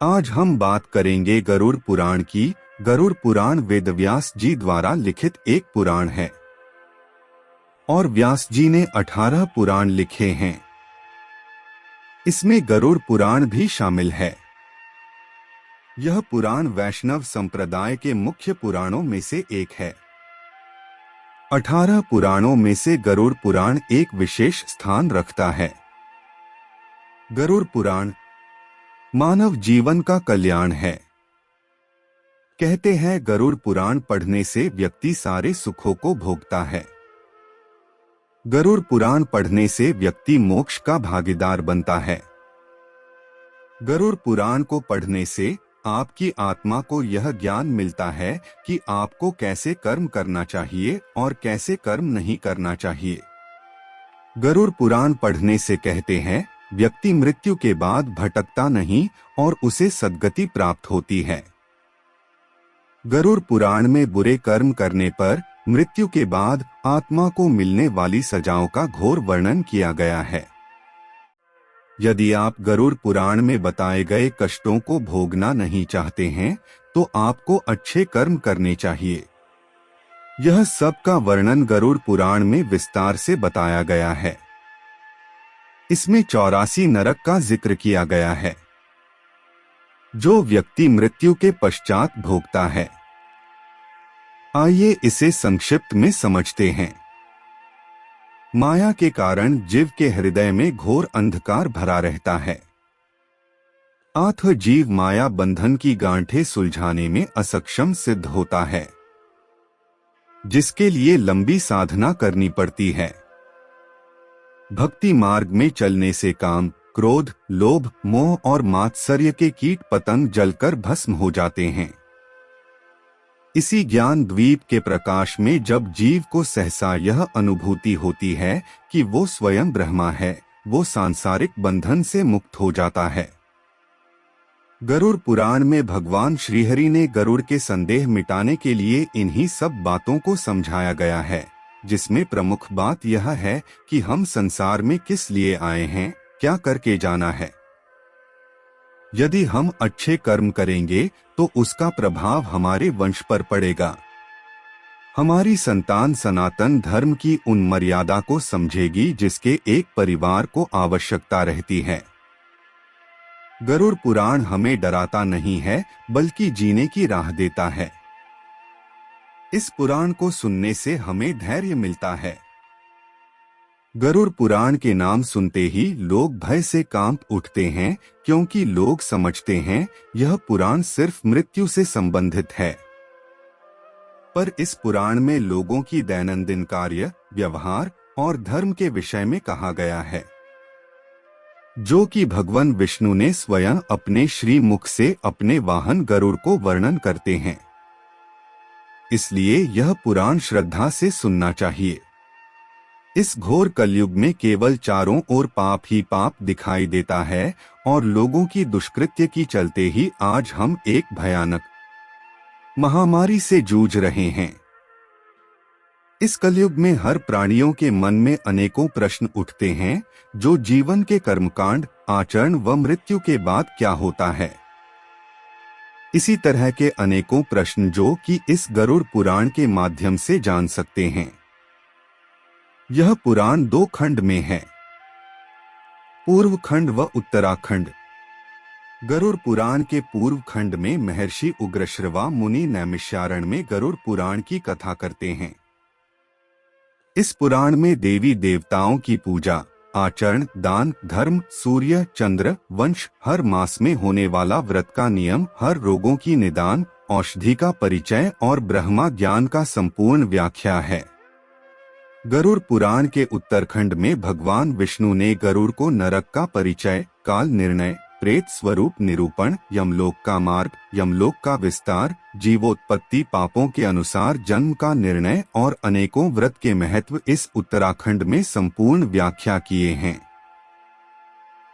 आज हम बात करेंगे गरुड़ पुराण की। गरुड़ पुराण वेदव्यास जी द्वारा लिखित एक पुराण है और व्यास जी ने 18 पुराण लिखे हैं। इसमें गरुड़ पुराण भी शामिल है। यह पुराण वैष्णव संप्रदाय के मुख्य पुराणों में से एक है। 18 पुराणों में से गरुड़ पुराण एक विशेष स्थान रखता है। गरुड़ पुराण मानव जीवन का कल्याण है। कहते हैं गरुड़ पुराण पढ़ने से व्यक्ति सारे सुखों को भोगता है। गरुड़ पुराण पढ़ने से व्यक्ति मोक्ष का भागीदार बनता है। गरुड़ पुराण को पढ़ने से आपकी आत्मा को यह ज्ञान मिलता है कि आपको कैसे कर्म करना चाहिए और कैसे कर्म नहीं करना चाहिए। गरुड़ पुराण पढ़ने से कहते हैं व्यक्ति मृत्यु के बाद भटकता नहीं और उसे सद्गति प्राप्त होती है। गरुड़ पुराण में बुरे कर्म करने पर मृत्यु के बाद आत्मा को मिलने वाली सजाओं का घोर वर्णन किया गया है। यदि आप गरुड़ पुराण में बताए गए कष्टों को भोगना नहीं चाहते हैं तो आपको अच्छे कर्म करने चाहिए। यह सब का वर्णन गरुड़ पुराण में विस्तार से बताया गया है। इसमें 84 नरक का जिक्र किया गया है जो व्यक्ति मृत्यु के पश्चात भोगता है। आइए इसे संक्षिप्त में समझते हैं। माया के कारण जीव के हृदय में घोर अंधकार भरा रहता है। अतः जीव माया बंधन की गांठें सुलझाने में असक्षम सिद्ध होता है, जिसके लिए लंबी साधना करनी पड़ती है। भक्ति मार्ग में चलने से काम, क्रोध, लोभ, मोह और मात्सर्य के कीट पतंग जलकर भस्म हो जाते हैं। इसी ज्ञान द्वीप के प्रकाश में जब जीव को सहसा यह अनुभूति होती है कि वो स्वयं ब्रह्मा है, वो सांसारिक बंधन से मुक्त हो जाता है। गरुड़ पुराण में भगवान श्रीहरि ने गरुड़ के संदेह मिटाने के लिए इन्हीं सब बातों को समझाया गया है, जिसमें प्रमुख बात यह है कि हम संसार में किस लिए आए हैं, क्या करके जाना है। यदि हम अच्छे कर्म करेंगे तो उसका प्रभाव हमारे वंश पर पड़ेगा। हमारी संतान सनातन धर्म की उन मर्यादा को समझेगी जिसके एक परिवार को आवश्यकता रहती है। गरुड़ पुराण हमें डराता नहीं है बल्कि जीने की राह देता है। इस पुराण को सुनने से हमें धैर्य मिलता है। गरुड़ पुराण के नाम सुनते ही लोग भय से कांप उठते हैं, क्योंकि लोग समझते हैं यह पुराण सिर्फ मृत्यु से संबंधित है। पर इस पुराण में लोगों की दैनंदिन कार्य, व्यवहार और धर्म के विषय में कहा गया है, जो कि भगवान विष्णु ने स्वयं अपने श्री मुख से अपने वाहन गरुड़ को वर्णन करते हैं। इसलिए यह पुराण श्रद्धा से सुनना चाहिए। इस घोर कलयुग में केवल चारों ओर पाप ही पाप दिखाई देता है और लोगों की दुष्कृत्य की चलते ही आज हम एक भयानक महामारी से जूझ रहे हैं। इस कलयुग में हर प्राणियों के मन में अनेकों प्रश्न उठते हैं, जो जीवन के कर्मकांड, आचरण व मृत्यु के बाद क्या होता है। इसी तरह के अनेकों प्रश्न जो कि इस गरुड़ पुराण के माध्यम से जान सकते हैं। यह पुराण 2 खंड में है, पूर्व खंड व उत्तराखंड। गरुड़ पुराण के पूर्व खंड में महर्षि उग्रश्रवा मुनि नैमिषारण्य में गरुड़ पुराण की कथा करते हैं। इस पुराण में देवी देवताओं की पूजा, आचरण, दान, धर्म, सूर्य, चंद्र, वंश, हर मास में होने वाला व्रत का नियम, हर रोगों की निदान, औषधि का परिचय और ब्रह्मा ज्ञान का संपूर्ण व्याख्या है। गरुड़ पुराण के उत्तरखंड में भगवान विष्णु ने गरुड़ को नरक का परिचय, काल निर्णय, प्रेत स्वरूप निरूपण, यमलोक का मार्ग, यमलोक का विस्तार, जीवोत्पत्ति, पापों के अनुसार जन्म का निर्णय और अनेकों व्रत के महत्व इस उत्तराखंड में संपूर्ण व्याख्या किए हैं।